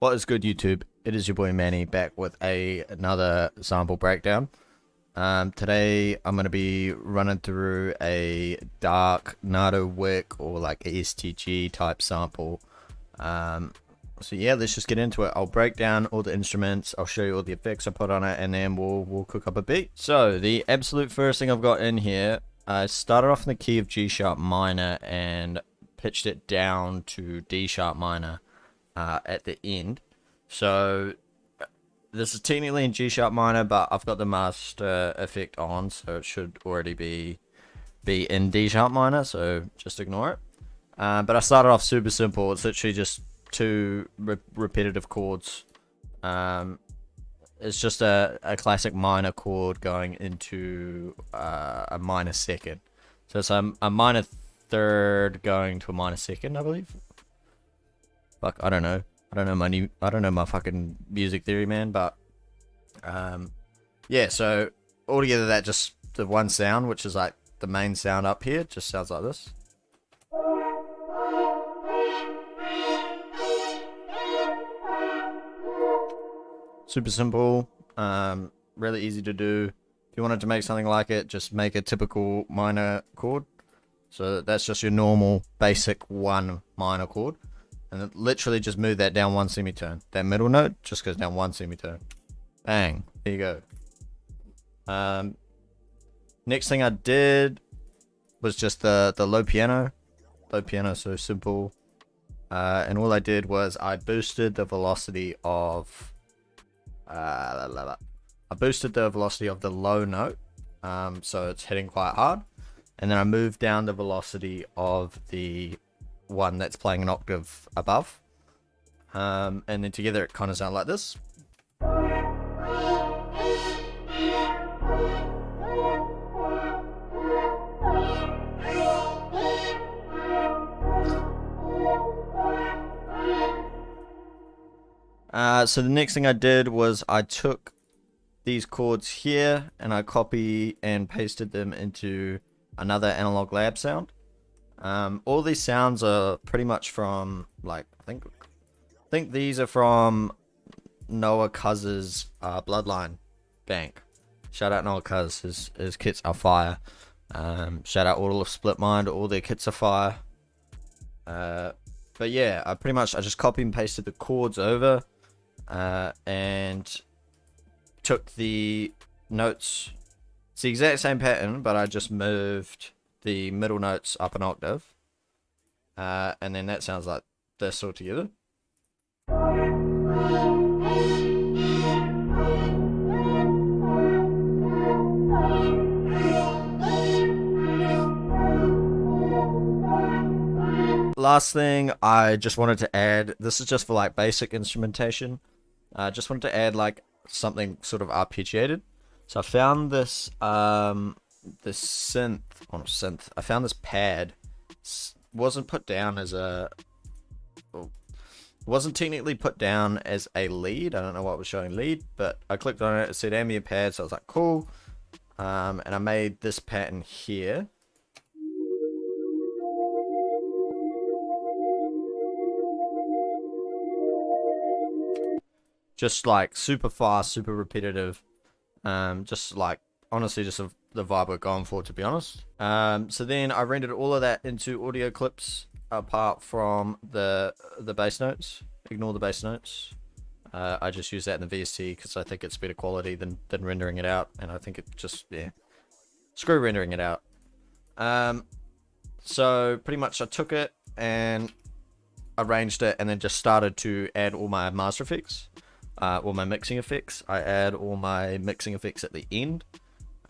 What is good, YouTube? It is your boy Manny back with another sample breakdown. Today I'm going to be running through a dark Nardo Wick or like a STG type sample. So yeah, let's just get into it. I'll break down all the instruments, I'll show you all the effects I put on it, and then we'll cook up a beat. So the absolute first thing I've got in here, I started off in the key of G sharp minor and pitched it down to D sharp minor at the end. So this is technically in G sharp minor, but I've got the master effect on, so it should already be in D sharp minor, so just ignore it. But I started off super simple. It's literally just two repetitive chords. It's just a classic minor chord going into a minor second. So it's a minor third going to a minor second, I believe. Fuck, I don't know. I don't know my fucking music theory, man. But yeah. So altogether, that just the one sound, which is like the main sound up here, just sounds like this. Super simple, really easy to do. If you wanted to make something like it, just make a typical minor chord. So that's just your normal basic one minor chord, and then literally just move that down one semitone. That middle note just goes down one semitone. Bang, there you go. Next thing I did was just the low piano, so simple. And all I did was I boosted the velocity of the low note, so it's hitting quite hard, and then I moved down the velocity of the one that's playing an octave above, and then together it kind of sounds like this. So the next thing I did was I took these chords here and I copy and pasted them into another Analog Lab sound. All these sounds are pretty much from, like, I think these are from Noah Cuz's Bloodline bank. Shout out Noah Cuz, his kits are fire. Shout out all of Split Mind, all their kits are fire. But yeah, I just copy and pasted the chords over. And took the notes. It's the exact same pattern, but I just moved the middle notes up an octave. And then that sounds like this all together. Last thing I just wanted to add, this is just for like basic instrumentation. I just wanted to add like something sort of arpeggiated. So I found this synth. I found this pad. Wasn't put down as a. Well, wasn't technically put down as a lead. I don't know what was showing lead, but I clicked on it. It said ambient pad, so I was like, cool. And I made this pattern here. Just like super fast, super repetitive. Just like, honestly, just the vibe we're going for, to be honest. So then I rendered all of that into audio clips apart from the bass notes. Ignore the bass notes. I just use that in the VST because I think it's better quality than rendering it out. And I think it just, yeah, screw rendering it out. So pretty much I took it and arranged it and then just started to add all my master effects. All my mixing effects. I add all my mixing effects at the end.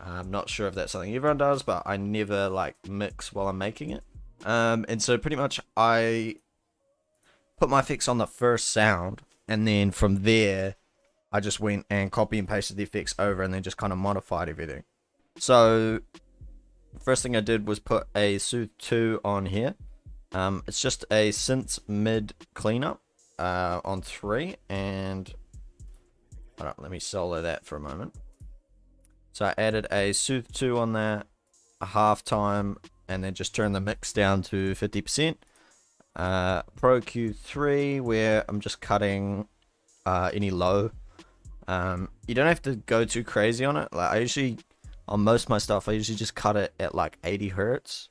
I'm not sure if that's something everyone does, but I never like mix while I'm making it. And so pretty much I put my effects on the first sound, and then from there I just went and copy and pasted the effects over and then just kind of modified everything. So first thing I did was put a Soothe 2 on here. It's just a synth mid cleanup on 3, and let me solo that for a moment. So I added a Soothe 2 on there, a half time, and then just turn the mix down to 50%. Pro Q3, where I'm just cutting any low. You don't have to go too crazy on it. Like I usually, on most of my stuff, I usually just cut it at like 80 hertz,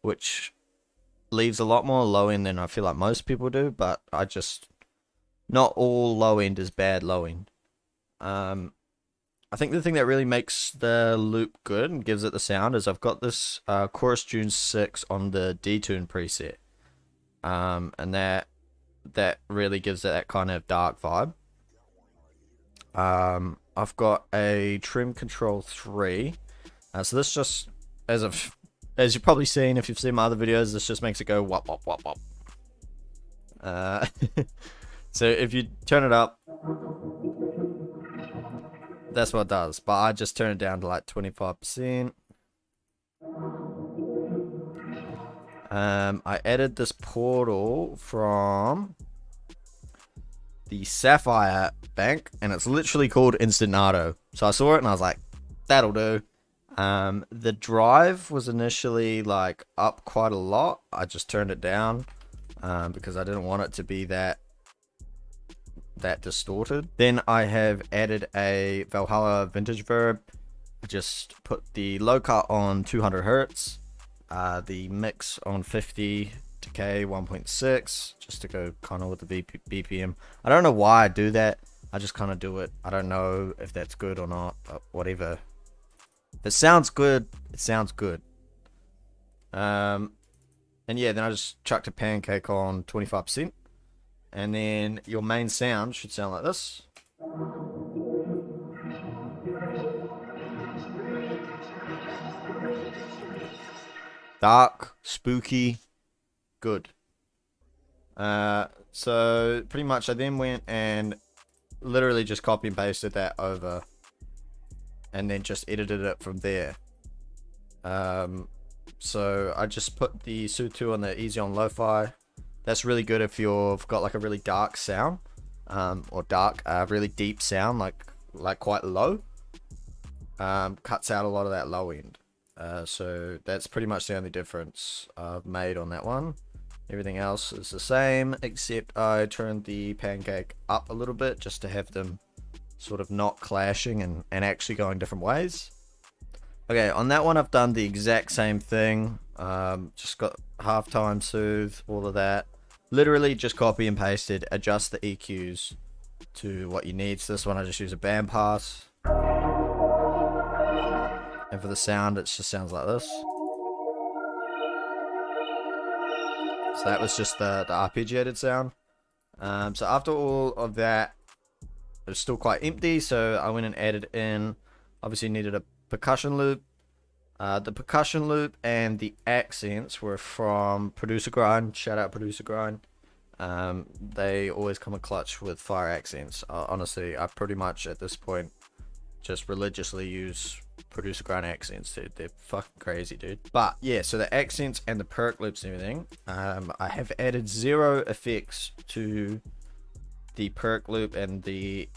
which leaves a lot more low end than I feel like most people do. But I just, not all low end is bad low end. I think the thing that really makes the loop good and gives it the sound is I've got this Chorus Tune 6 on the Detune preset, and that really gives it that kind of dark vibe. I've got a Trim Control 3, so this just, as you've probably seen if you've seen my other videos, this just makes it go wop wop wop wop. So if you turn it up, that's what it does, but I just turn it down to like 25%. I added this portal from the Sapphire bank, and it's literally called Instant Nardo. So I saw it and I was like, that'll do. The drive was initially like up quite a lot. I just turned it down because I didn't want it to be that distorted. Then I have added a Valhalla vintage verb. I just put the low cut on 200 hertz, the mix on 50, decay 1.6, just to go kind of with the BPM. I don't know why I do that. I just kind of do it. I don't know if that's good or not, but whatever. If it sounds good, it sounds good. And yeah, then I just chucked a pancake on 25%. And then your main sound should sound like this. Dark, spooky, good. So pretty much I then went and literally just copy and pasted that over and then just edited it from there. So I just put the Su2 on the easy on lo-fi. That's really good if you've got like a really dark sound, or dark, really deep sound, like quite low. Cuts out a lot of that low end. So that's pretty much the only difference I've made on that one. Everything else is the same, except I turned the pancake up a little bit just to have them sort of not clashing and actually going different ways. Okay, on that one I've done the exact same thing. Just got halftime soothe, all of that. Literally just copy and pasted, adjust the EQs to what you need. So this one I just use a band pass. And for the sound, it just sounds like this. So that was just the arpeggiated sound. So after all of that, it was still quite empty. So I went and added in, obviously needed a percussion loop. The percussion loop and the accents were from Producer Grind. Shout out Producer Grind. They always come in clutch with fire accents. Honestly, I pretty much at this point just religiously use Producer Grind accents. They're fucking crazy, dude. But yeah, so the accents and the perk loops and everything. I have added 0 effects to the perk loop and the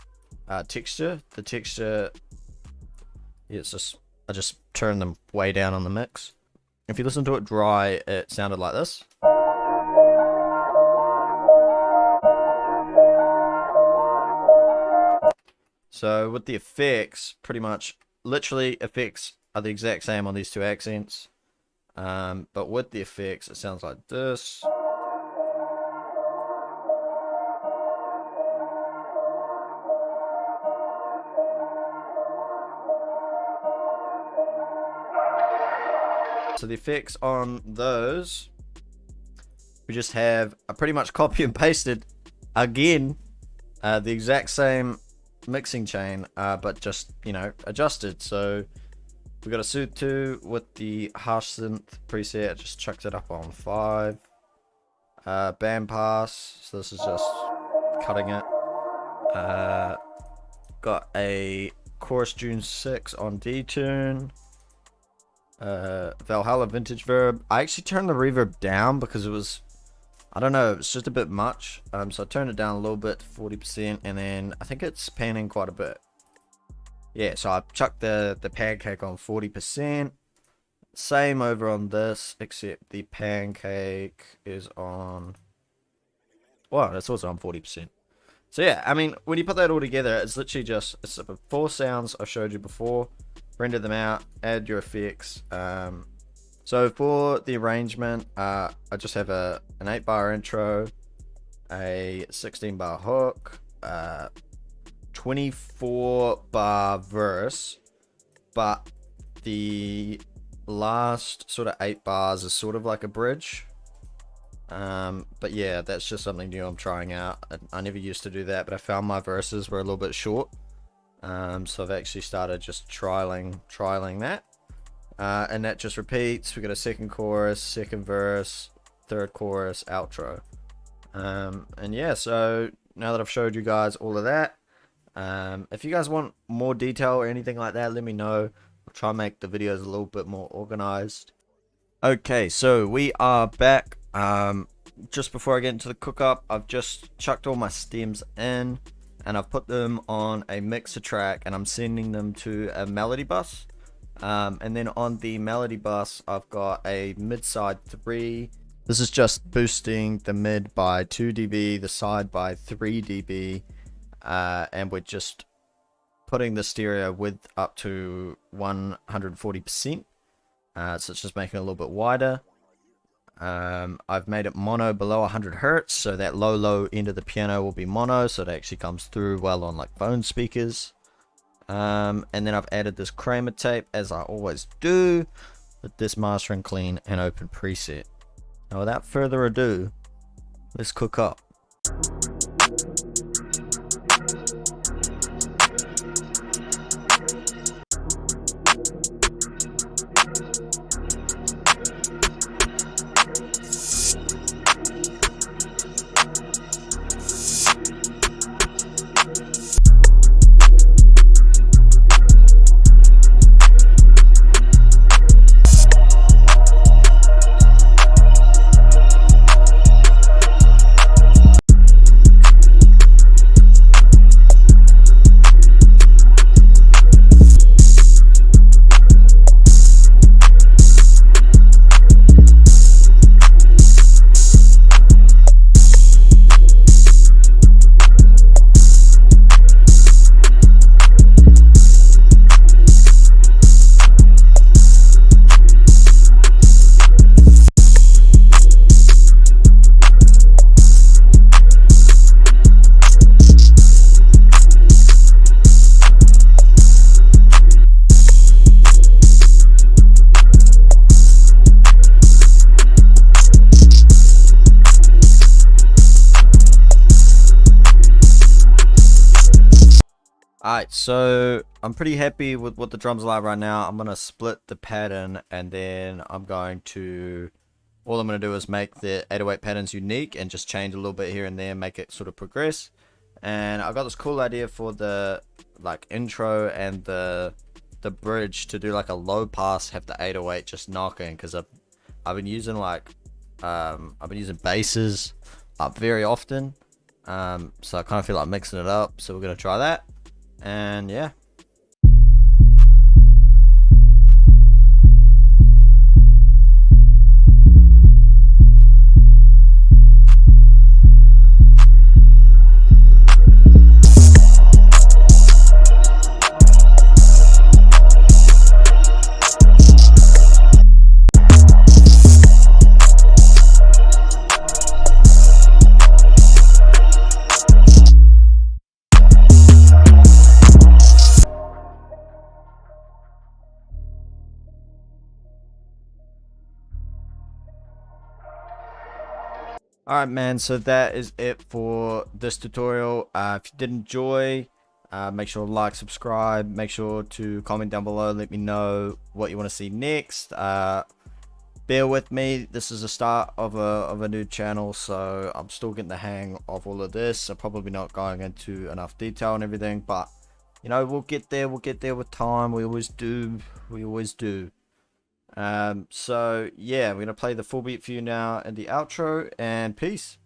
texture. The texture, yeah, it's just, I just turned them way down on the mix. If you listen to it dry, it sounded like this. So with the effects, pretty much, literally effects are the exact same on these two accents. But with the effects, it sounds like this. So the effects on those, we just have a pretty much copy and pasted again, the exact same mixing chain, but just, you know, adjusted. So we got a Su2 with the harsh synth preset, just chucked it up on 5. Band pass, so this is just cutting it. Got a Chorus Tune 6 on Detune. Valhalla vintage verb. I actually turned the reverb down because it was, I don't know, it's just a bit much. So I turned it down a little bit to 40%, and then I think it's panning quite a bit. Yeah, so I chucked the pancake on 40%. Same over on this, except the pancake is on, well, it's also on 40%. So yeah, I mean, when you put that all together, it's literally just it's 4 sounds I showed you before. Render them out, add your effects. So for the arrangement, I just have an 8-bar intro, a 16-bar hook, 24-bar verse, but the last sort of 8 bars is sort of like a bridge. But yeah, that's just something new I'm trying out. I never used to do that, but I found my verses were a little bit short. So I've actually started just trialing that. And that just repeats. We got a second chorus, second verse, third chorus, outro. And yeah, so now that I've showed you guys all of that, if you guys want more detail or anything like that, let me know. I'll try and make the videos a little bit more organized. Okay, so we are back. Just before I get into the cook-up, I've just chucked all my stems in, and I've put them on a mixer track, and I'm sending them to a melody bus. And then on the melody bus, I've got a mid-side 3. This is just boosting the mid by 2 dB, the side by 3 dB, and we're just putting the stereo width up to 140%. So it's just making it a little bit wider. I've made it mono below 100 hertz, so that low end of the piano will be mono, so it actually comes through well on like phone speakers. And then I've added this Kramer tape, as I always do, with this mastering clean and open preset. Now without further ado, let's cook up. Alright, so I'm pretty happy with what the drums are like right now. I'm going to split the pattern, and then all I'm going to do is make the 808 patterns unique and just change a little bit here and there, make it sort of progress. And I've got this cool idea for the like intro and the bridge to do like a low pass, have the 808 just knocking, because I've been using like basses up very often. So I kind of feel like mixing it up, so we're going to try that. And yeah. Alright man, so that is it for this tutorial. If you did enjoy, make sure to like, subscribe, make sure to comment down below, let me know what you want to see next. Bear with me, this is the start of a new channel, so I'm still getting the hang of all of this. I'm probably not going into enough detail and everything, but you know, we'll get there with time. We always do. So yeah, we're gonna play the full beat for you now in the outro, and peace.